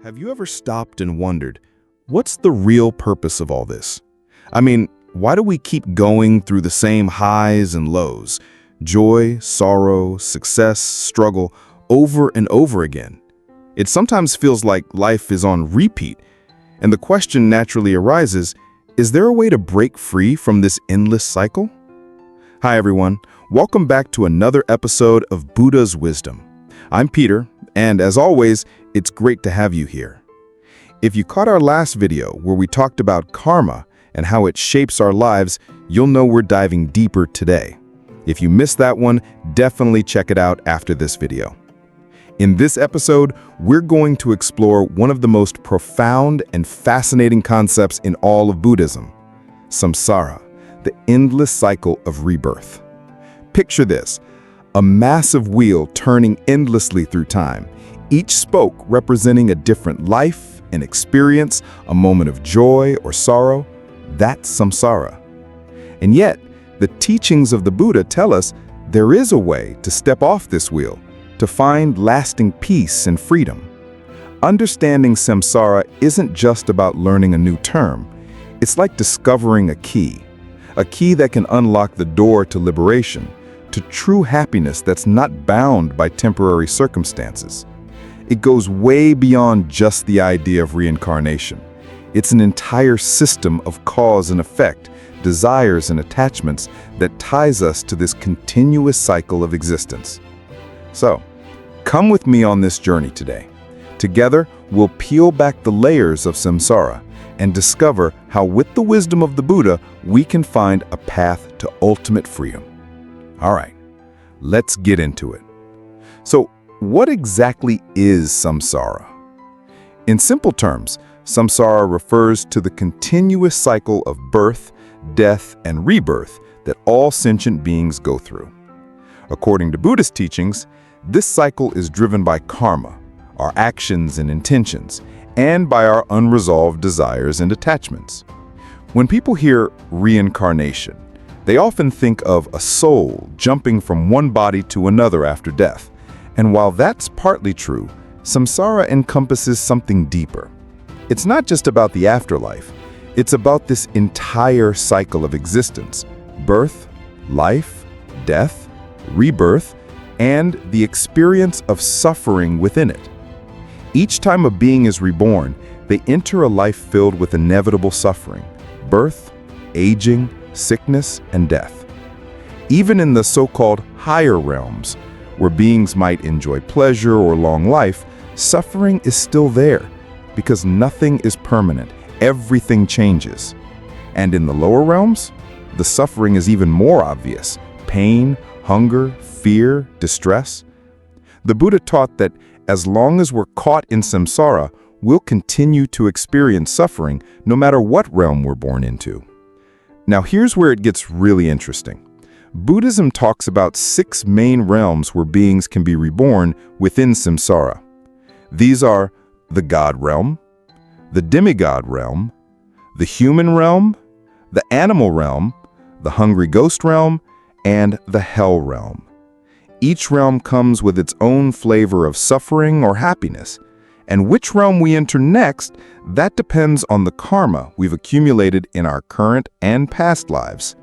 Have you ever stopped and wondered, what's the real purpose of all this? I mean, why do we keep going through the same highs and lows, joy, sorrow, success, struggle, over and over again? It sometimes feels like life is on repeat, and the question naturally arises, is there a way to break free from this endless cycle? Hi everyone, welcome back to another episode of Buddha's Wisdom. I'm Peter, and as always, it's great to have you here. If you caught our last video where we talked about karma and how it shapes our lives, you'll know we're diving deeper today. If you missed that one, definitely check it out after this video. In this episode, we're going to explore one of the most profound and fascinating concepts in all of Buddhism, samsara, the endless cycle of rebirth. Picture this, a massive wheel turning endlessly through time, each spoke representing a different life, an experience, a moment of joy or sorrow. That's samsara. And yet, the teachings of the Buddha tell us there is a way to step off this wheel, to find lasting peace and freedom. Understanding samsara isn't just about learning a new term. It's like discovering a key that can unlock the door to liberation, to true happiness that's not bound by temporary circumstances. It goes way beyond just the idea of reincarnation. It's an entire system of cause and effect, desires and attachments that ties us to this continuous cycle of existence. So, come with me on this journey today. Together, we'll peel back the layers of samsara and discover how, with the wisdom of the Buddha, we can find a path to ultimate freedom. All right, let's get into it. So, what exactly is samsara? In simple terms, samsara refers to the continuous cycle of birth, death, and rebirth that all sentient beings go through. According to Buddhist teachings, this cycle is driven by karma, our actions and intentions, and by our unresolved desires and attachments. When people hear reincarnation, they often think of a soul jumping from one body to another after death. And while that's partly true, samsara encompasses something deeper. It's not just about the afterlife. It's about this entire cycle of existence: birth, life, death, rebirth, and the experience of suffering within it. Each time a being is reborn, they enter a life filled with inevitable suffering: birth, aging, sickness, and death. Even in the so-called higher realms, where beings might enjoy pleasure or long life, suffering is still there because nothing is permanent, everything changes. And in the lower realms, the suffering is even more obvious: pain, hunger, fear, distress. The Buddha taught that as long as we're caught in samsara, we'll continue to experience suffering no matter what realm we're born into. Now here's where it gets really interesting. Buddhism talks about 6 main realms where beings can be reborn within samsara. These are the God realm, the demigod realm, the human realm, the animal realm, the hungry ghost realm, and the hell realm. Each realm comes with its own flavor of suffering or happiness, and which realm we enter next, that depends on the karma we've accumulated in our current and past lives.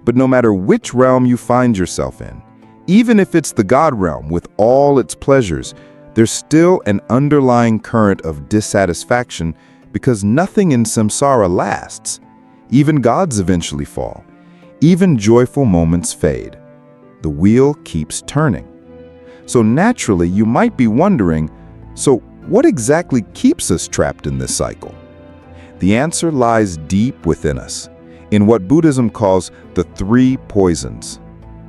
But no matter which realm you find yourself in, even if it's the God realm with all its pleasures, there's still an underlying current of dissatisfaction because nothing in samsara lasts. Even gods eventually fall. Even joyful moments fade. The wheel keeps turning. So naturally, you might be wondering, so what exactly keeps us trapped in this cycle? The answer lies deep within us, in what Buddhism calls the 3 poisons: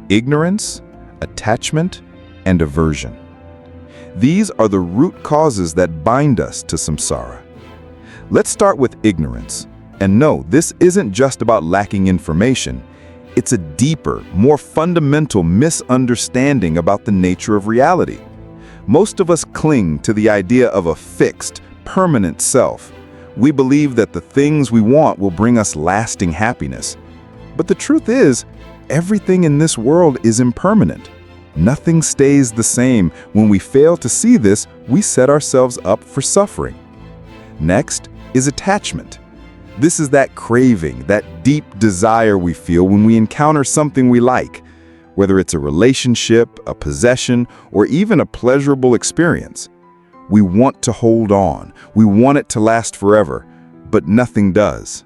ignorance, attachment, and aversion. These are the root causes that bind us to samsara. Let's start with ignorance. And no, this isn't just about lacking information. It's a deeper, more fundamental misunderstanding about the nature of reality. Most of us cling to the idea of a fixed, permanent self. We believe that the things we want will bring us lasting happiness. But the truth is, everything in this world is impermanent. Nothing stays the same. When we fail to see this, we set ourselves up for suffering. Next is attachment. This is that craving, that deep desire we feel when we encounter something we like, whether it's a relationship, a possession, or even a pleasurable experience. We want to hold on. We want it to last forever, but nothing does.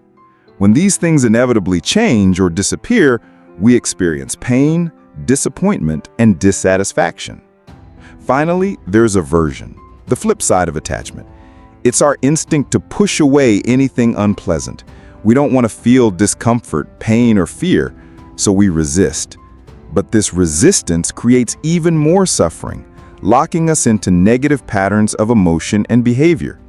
When these things inevitably change or disappear, we experience pain, disappointment, and dissatisfaction. Finally, there's aversion, the flip side of attachment. It's our instinct to push away anything unpleasant. We don't want to feel discomfort, pain, or fear, so we resist. But this resistance creates even more suffering, locking us into negative patterns of emotion and behavior.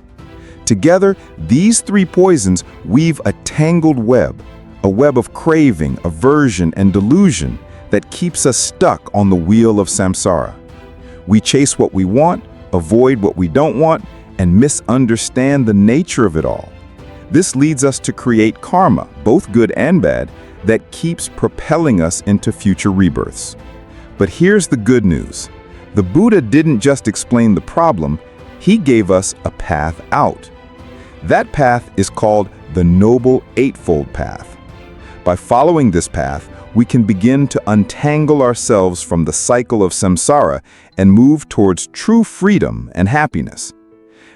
Together, these three poisons weave a tangled web, a web of craving, aversion, and delusion that keeps us stuck on the wheel of samsara. We chase what we want, avoid what we don't want, and misunderstand the nature of it all. This leads us to create karma, both good and bad, that keeps propelling us into future rebirths. But here's the good news. The Buddha didn't just explain the problem, he gave us a path out. That path is called the Noble Eightfold Path. By following this path, we can begin to untangle ourselves from the cycle of samsara and move towards true freedom and happiness.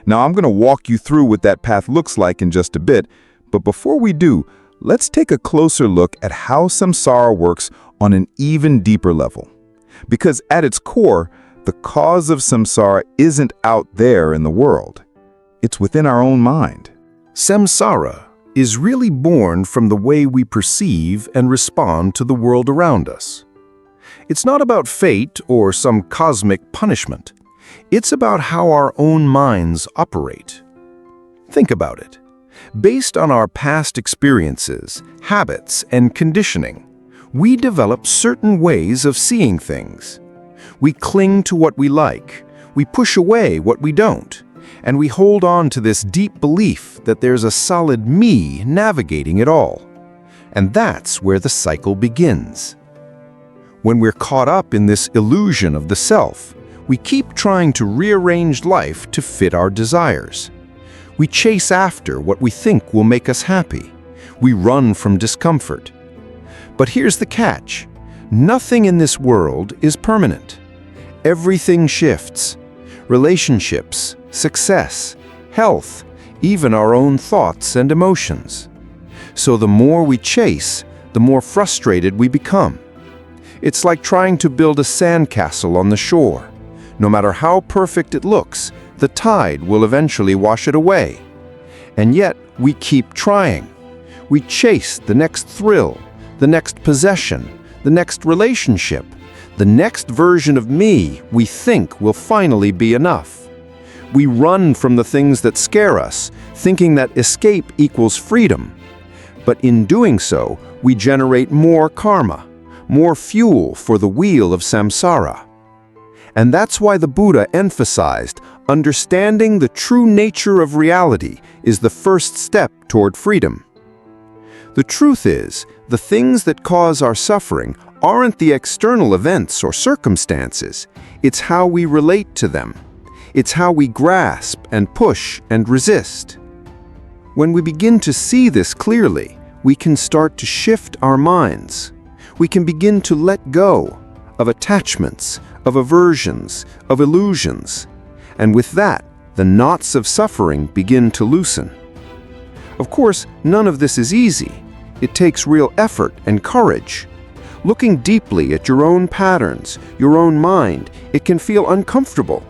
Now, I'm going to walk you through what that path looks like in just a bit, but before we do, let's take a closer look at how samsara works on an even deeper level. Because at its core, the cause of samsara isn't out there in the world. It's within our own mind. Samsara is really born from the way we perceive and respond to the world around us. It's not about fate or some cosmic punishment. It's about how our own minds operate. Think about it. Based on our past experiences, habits, and conditioning, we develop certain ways of seeing things. We cling to what we like, we push away what we don't, and we hold on to this deep belief that there's a solid me navigating it all. And that's where the cycle begins. When we're caught up in this illusion of the self, we keep trying to rearrange life to fit our desires. We chase after what we think will make us happy. We run from discomfort. But here's the catch. Nothing in this world is permanent. Everything shifts. Relationships, success, health, even our own thoughts and emotions. So the more we chase, the more frustrated we become. It's like trying to build a sandcastle on the shore. No matter how perfect it looks, the tide will eventually wash it away. And yet, we keep trying. We chase the next thrill, the next possession, the next relationship, the next version of me we think will finally be enough. We run from the things that scare us, thinking that escape equals freedom. But in doing so, we generate more karma, more fuel for the wheel of samsara. And that's why the Buddha emphasized understanding the true nature of reality is the first step toward freedom. The truth is, the things that cause our suffering aren't the external events or circumstances. It's how we relate to them. It's how we grasp and push and resist. When we begin to see this clearly, we can start to shift our minds. We can begin to let go of attachments, of aversions, of illusions. And with that, the knots of suffering begin to loosen. Of course, none of this is easy. It takes real effort and courage. Looking deeply at your own patterns, your own mind, it can feel uncomfortable.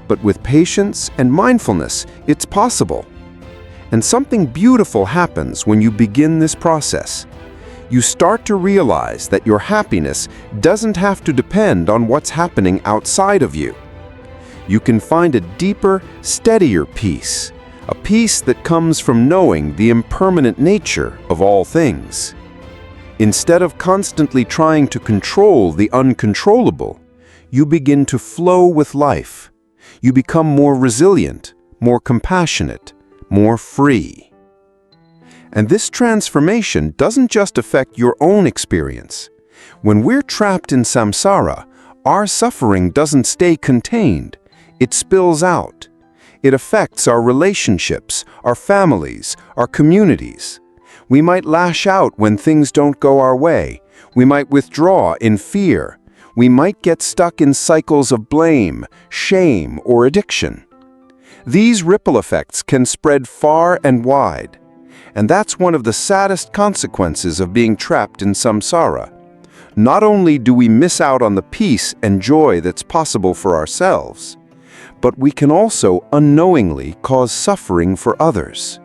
But with patience and mindfulness, it's possible. And something beautiful happens when you begin this process. You start to realize that your happiness doesn't have to depend on what's happening outside of you. You can find a deeper, steadier peace, a peace that comes from knowing the impermanent nature of all things. Instead of constantly trying to control the uncontrollable, you begin to flow with life. You become more resilient, more compassionate, more free. And this transformation doesn't just affect your own experience. When we're trapped in samsara, our suffering doesn't stay contained. It spills out. It affects our relationships, our families, our communities. We might lash out when things don't go our way. We might withdraw in fear. We might get stuck in cycles of blame, shame, or addiction. These ripple effects can spread far and wide. And that's one of the saddest consequences of being trapped in samsara. Not only do we miss out on the peace and joy that's possible for ourselves, but we can also unknowingly cause suffering for others.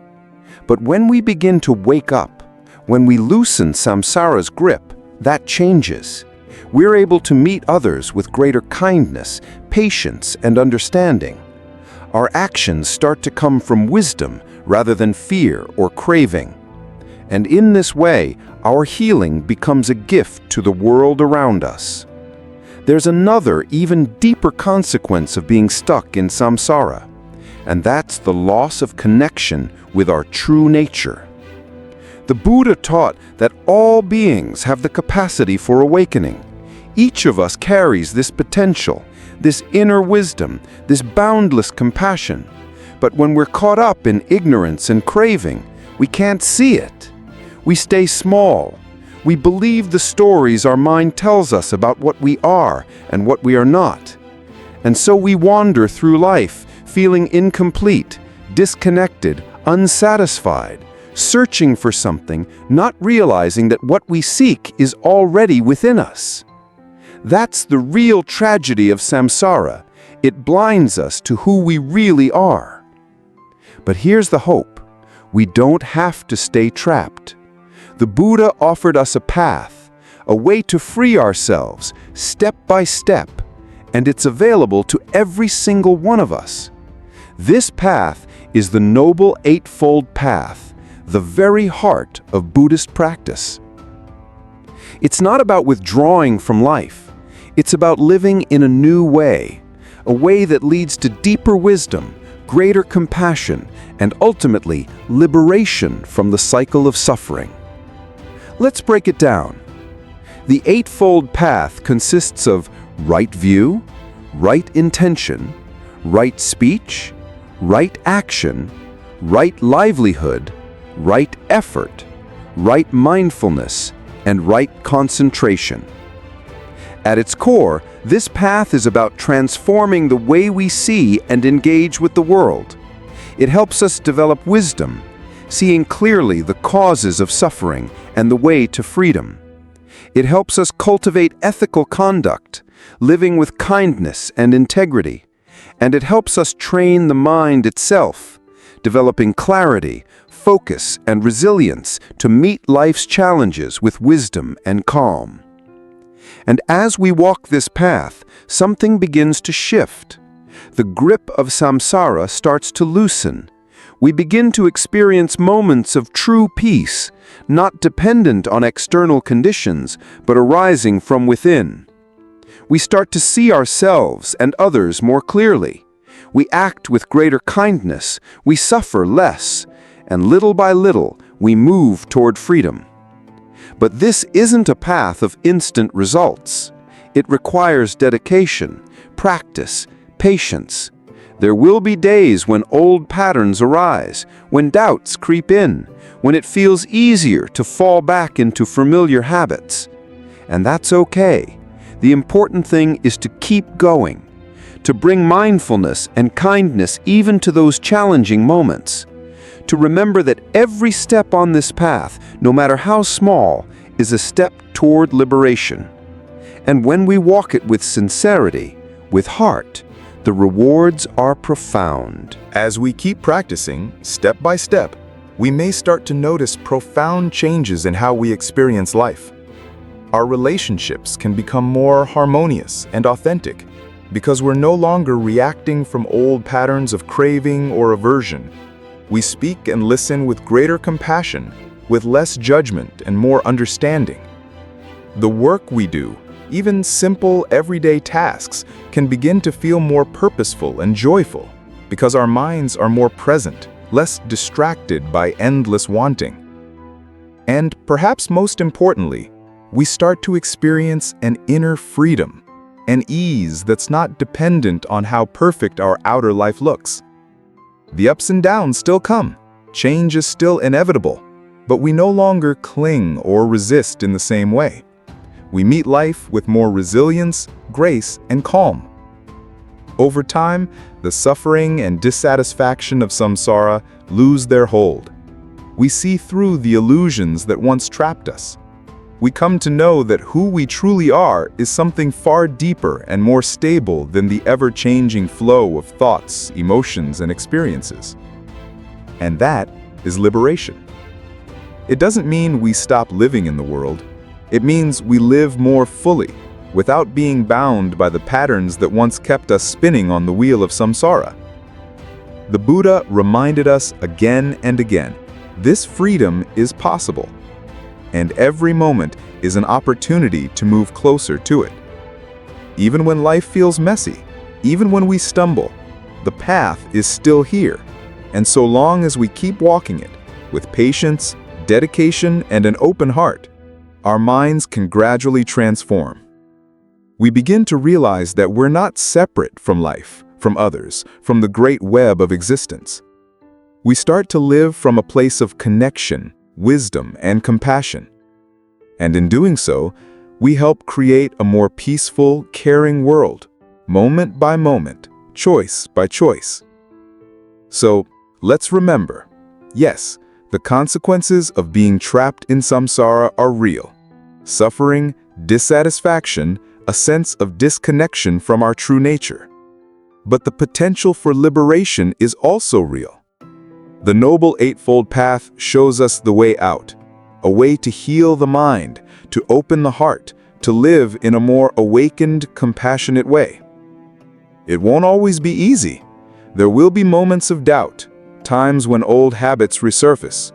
But when we begin to wake up, when we loosen samsara's grip, that changes. We're able to meet others with greater kindness, patience, and understanding. Our actions start to come from wisdom rather than fear or craving. And in this way, our healing becomes a gift to the world around us. There's another, even deeper consequence of being stuck in samsara, and that's the loss of connection with our true nature. The Buddha taught that all beings have the capacity for awakening. Each of us carries this potential, this inner wisdom, this boundless compassion. But when we're caught up in ignorance and craving, we can't see it. We stay small. We believe the stories our mind tells us about what we are and what we are not. And so we wander through life, feeling incomplete, disconnected, unsatisfied, searching for something, not realizing that what we seek is already within us. That's the real tragedy of samsara. It blinds us to who we really are. But here's the hope. We don't have to stay trapped. The Buddha offered us a path, a way to free ourselves, step by step, and it's available to every single one of us. This path is the Noble Eightfold Path, the very heart of Buddhist practice. It's not about withdrawing from life. It's about living in a new way, a way that leads to deeper wisdom, greater compassion, and ultimately liberation from the cycle of suffering. Let's break it down. The Eightfold Path consists of right view, right intention, right speech, right action, right livelihood, right effort, right mindfulness, and right concentration. At its core, this path is about transforming the way we see and engage with the world. It helps us develop wisdom, seeing clearly the causes of suffering and the way to freedom. It helps us cultivate ethical conduct, living with kindness and integrity. And it helps us train the mind itself, developing clarity, focus, and resilience to meet life's challenges with wisdom and calm. And as we walk this path, something begins to shift. The grip of samsara starts to loosen. We begin to experience moments of true peace, not dependent on external conditions, but arising from within. We start to see ourselves and others more clearly. We act with greater kindness, we suffer less, and little by little, we move toward freedom. But this isn't a path of instant results. It requires dedication, practice, patience. There will be days when old patterns arise, when doubts creep in, when it feels easier to fall back into familiar habits. And that's okay. The important thing is to keep going, to bring mindfulness and kindness even to those challenging moments, to remember that every step on this path, no matter how small, is a step toward liberation. And when we walk it with sincerity, with heart, the rewards are profound. As we keep practicing, step by step, we may start to notice profound changes in how we experience life. Our relationships can become more harmonious and authentic because we're no longer reacting from old patterns of craving or aversion. We speak and listen with greater compassion, with less judgment and more understanding. The work we do, even simple everyday tasks, can begin to feel more purposeful and joyful because our minds are more present, less distracted by endless wanting. And perhaps most importantly, we start to experience an inner freedom, an ease that's not dependent on how perfect our outer life looks. The ups and downs still come, change is still inevitable, but we no longer cling or resist in the same way. We meet life with more resilience, grace, and calm. Over time, the suffering and dissatisfaction of samsara lose their hold. We see through the illusions that once trapped us. We come to know that who we truly are is something far deeper and more stable than the ever-changing flow of thoughts, emotions, and experiences. And that is liberation. It doesn't mean we stop living in the world. It means we live more fully, without being bound by the patterns that once kept us spinning on the wheel of samsara. The Buddha reminded us again and again, this freedom is possible, and every moment is an opportunity to move closer to it. Even when life feels messy, even when we stumble, the path is still here, and so long as we keep walking it, with patience, dedication, and an open heart, our minds can gradually transform. We begin to realize that we're not separate from life, from others, from the great web of existence. We start to live from a place of connection, wisdom, and compassion. And in doing so, we help create a more peaceful, caring world, moment by moment, choice by choice. So, let's remember, yes, the consequences of being trapped in samsara are real. Suffering, dissatisfaction, a sense of disconnection from our true nature. But the potential for liberation is also real. The Noble Eightfold Path shows us the way out, a way to heal the mind, to open the heart, to live in a more awakened, compassionate way. It won't always be easy. There will be moments of doubt, times when old habits resurface.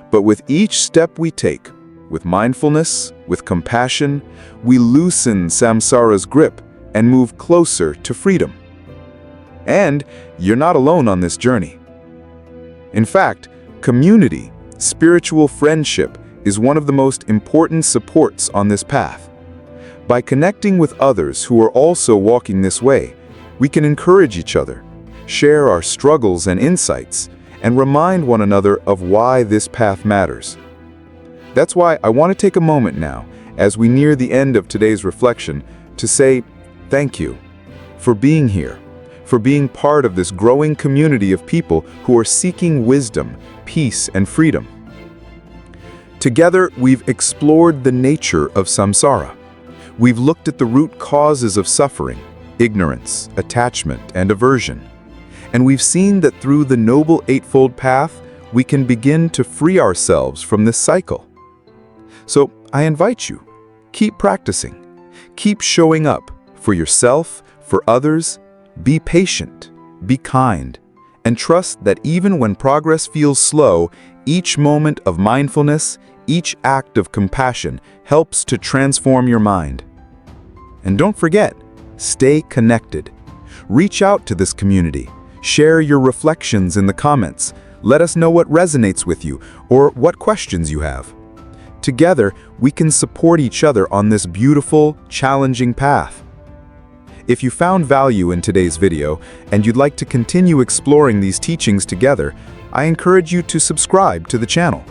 But with each step we take, with mindfulness, with compassion, we loosen samsara's grip and move closer to freedom. And you're not alone on this journey. In fact, community, spiritual friendship, is one of the most important supports on this path. By connecting with others who are also walking this way, we can encourage each other, share our struggles and insights, and remind one another of why this path matters. That's why I want to take a moment now, as we near the end of today's reflection, to say thank you for being here, for being part of this growing community of people who are seeking wisdom, peace, and freedom. Together, we've explored the nature of samsara. We've looked at the root causes of suffering, ignorance, attachment, and aversion. And we've seen that through the Noble Eightfold Path, we can begin to free ourselves from this cycle. So I invite you, keep practicing, keep showing up for yourself, for others, be patient, be kind, and trust that even when progress feels slow, each moment of mindfulness, each act of compassion helps to transform your mind. And don't forget, stay connected. Reach out to this community. Share your reflections in the comments. Let us know what resonates with you or what questions you have. Together, we can support each other on this beautiful, challenging path. If you found value in today's video and you'd like to continue exploring these teachings together, I encourage you to subscribe to the channel.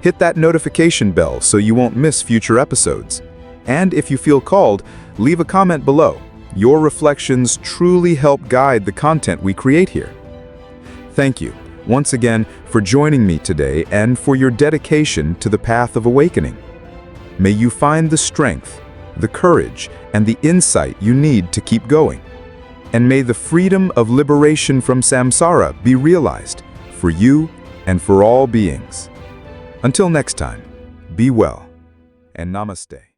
Hit that notification bell so you won't miss future episodes. And if you feel called, leave a comment below. Your reflections truly help guide the content we create here. Thank you once again for joining me today and for your dedication to the path of awakening. May you find the strength, the courage, and the insight you need to keep going. And may the freedom of liberation from samsara be realized for you and for all beings. Until next time, be well and namaste.